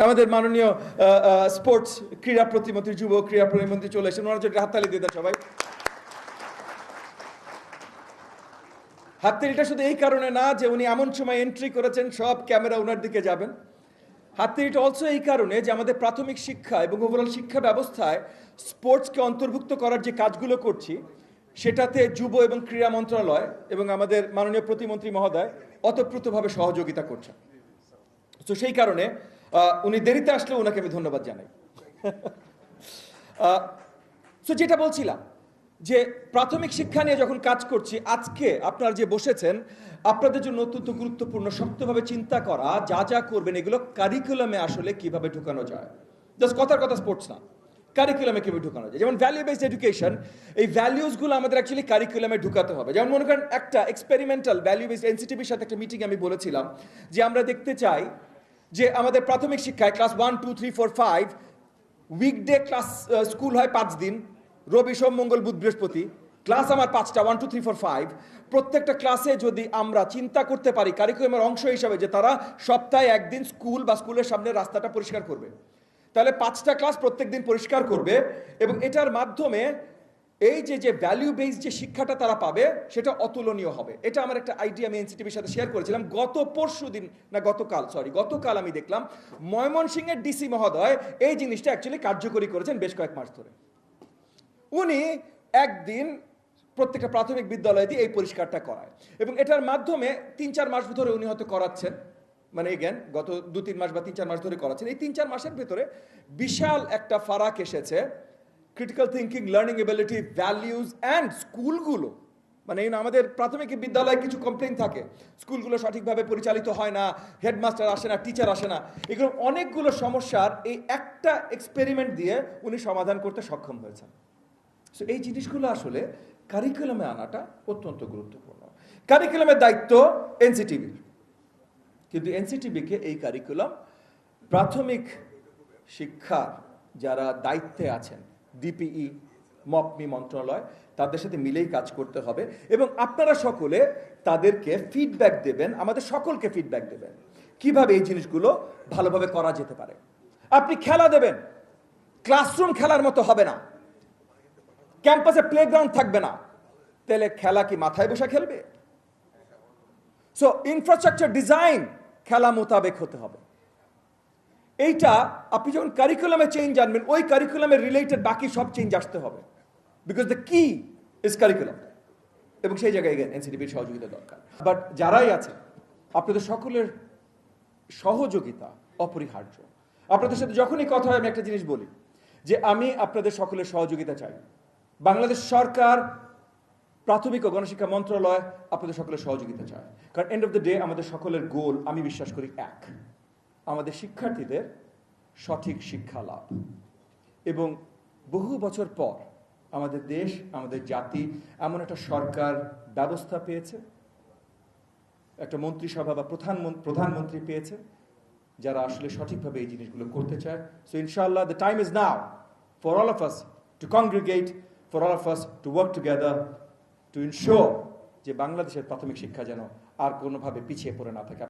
আমাদের মাননীয় স্পোর্টস ক্রীড়া প্রতিমন্ত্রী যুব ক্রীড়া প্রতিমন্ত্রী চলে এসেছেন, ওনার জন্য হাততালি দিয়ে দেন সবাই। হাততালিটা শুধু এই কারণে না যে উনি এমন সময় এন্ট্রি করেছেন সব ক্যামেরা ওনার দিকে যাবেন। হাততালিটা অলসো এই কারণে যে আমাদের প্রাথমিক শিক্ষা এবং ওভারঅল শিক্ষা ব্যবস্থায় স্পোর্টসকে অন্তর্ভুক্ত করার যে কাজগুলো করছি সেটাতে যুব এবং ক্রীড়া মন্ত্রণালয় এবং আমাদের মাননীয় প্রতিমন্ত্রী মহোদয় অতপ্রুতভাবে সহযোগিতা করছেন। তো সেই কারণে উনি দেরিতে আসলেও ওনাকে আমি ধন্যবাদ জানাই। তো যেটা বলছিলাম যে প্রাথমিক শিক্ষা নিয়ে যখন কাজ করছি, আজকে আপনারা যে বসেছেন আপনাদের জন্য অত্যন্ত গুরুত্বপূর্ণ শক্তভাবে চিন্তা করা যা যা করবেন এগুলো কারিকুলামে আসলে কিভাবে ঢুকানো যায়। জাস্ট কথার কথা স্পোর্টস না, কারিকুলামে কিভাবে ঢুকানো যায়। যেমন ভ্যালু বেসড এডুকেশন, এই ভ্যালিউসগুলো আমাদের অ্যাকচুয়ালি কারিকুলামে ঢুকাতে হবে। যেমন মনে করেন একটা এক্সপেরিমেন্টাল ভ্যালু বেসড এনসিটিভির সাথে একটা মিটিং আমি বলেছিলাম যে আমরা দেখতে চাই যে আমাদের প্রাথমিক শিক্ষায় ক্লাস 1, 2, 3, 4, 5 উইকডে ক্লাস স্কুল হয় 5 দিন, রবি সোম মঙ্গল বুধ বৃহস্পতি, ক্লাস আমার 5টা 1, 2, 3, 4, 5। প্রত্যেকটা ক্লাসে যদি আমরা চিন্তা করতে পারি কারিকুলামের অংশ হিসাবে যে তারা সপ্তাহে একদিন স্কুল বা স্কুলের সামনে রাস্তাটা পরিষ্কার করবে, তাহলে 5টা ক্লাস প্রত্যেক দিন পরিষ্কার করবে এবং এটার মাধ্যমে এই যে ভ্যালু বেসড যে শিক্ষাটা তারা পাবে সেটা অতুলনীয় হবে। এটা আমার একটা আইডিয়া আমি এনসিটিভির সাথে শেয়ার করেছিলাম। গতকাল আমি দেখলাম ময়মনসিংহের ডিসি মহোদয় এই জিনিসটা অ্যাকচুয়ালি কার্যকরী করেছেন বেশ কয়েক মাস ধরে। উনি একদিন প্রত্যেকটা প্রাথমিক বিদ্যালয়ে দিয়ে এই পরিষ্কারটা করায় এবং এটার মাধ্যমে 3-4 মাস ধরে উনি হয়তো করাচ্ছেন, মানে এগেন গত 2-3 মাস বা 3-4 মাস ধরে করাচ্ছেন। এই 3-4 মাসের ভেতরে বিশাল একটা ফারাক এসেছে। Critical thinking, learning ability, values and স্কুলগুলো, মানে আমাদের প্রাথমিক বিদ্যালয়ে কিছু কমপ্লেইন থাকে, স্কুলগুলো সঠিকভাবে পরিচালিত হয় না, হেডমাস্টার আসে না, টিচার আসে না, এগুলো অনেকগুলো সমস্যার এই একটা এক্সপেরিমেন্ট দিয়ে উনি সমাধান করতে সক্ষম হয়েছেন। সো এই জিনিসগুলো আসলে কারিকুলামে আনাটা অত্যন্ত গুরুত্বপূর্ণ। কারিকুলামের দায়িত্ব এনসিটিভির, কিন্তু এনসিটিভিকে এই কারিকুলাম প্রাথমিক শিক্ষার যারা দায়িত্বে আছেন, ডিপিই, মপমি মন্ত্রণালয়, তাদের সাথে মিলেই কাজ করতে হবে এবং আপনারা সকলে তাদেরকে ফিডব্যাক দেবেন, আমাদের সকলকে ফিডব্যাক দেবেন কিভাবে এই জিনিসগুলো ভালোভাবে করা যেতে পারে। আপনি খেলা দেবেন, ক্লাসরুম খেলার মতো হবে না, ক্যাম্পাসে প্লেগ্রাউন্ড থাকবে না, তাহলে খেলা কি মাথায় বসে খেলবে? সো ইনফ্রাস্ট্রাকচার ডিজাইন খেলা মোতাবেক হতে হবে। এইটা আপনি যখন কারিকুলামে চেঞ্জ আনবেন, ওই কারিকুলামের রিলেটেড বাকি সব চেঞ্জ আসতে হবে, বিকজ দ্য কি ইজ কারিকুলাম। এবং সেই জায়গায় এনসিটিভির সহযোগিতা দরকার। বাট যারাই আছে আপনাদের সকলের সহযোগিতা অপরিহার্য। আপনাদের সাথে যখনই কথা হয় আমি একটা জিনিস বলি যে আমি আপনাদের সকলের সহযোগিতা চাই। বাংলাদেশ সরকার, প্রাথমিক ও গণশিক্ষা মন্ত্রণালয় আপনাদের সকলের সহযোগিতা চায়, কারণ এন্ড অফ দ্য ডে আমাদের সকলের গোল আমি বিশ্বাস করি এক, আমাদের শিক্ষার্থীদের সঠিক শিক্ষা লাভ। এবং বহু বছর পর আমাদের দেশ, আমাদের জাতি এমন একটা সরকার ব্যবস্থা পেয়েছে, একটা মন্ত্রিসভা বা প্রধানমন্ত্রী পেয়েছে যারা আসলে সঠিকভাবে এই জিনিসগুলো করতে চায়। সো ইনশাআল্লাহ the time is now for all of us to congregate, for all of us to work together to ensure যে বাংলাদেশের প্রাথমিক শিক্ষা যেন আর কোনোভাবে পিছিয়ে পড়ে না থাকে।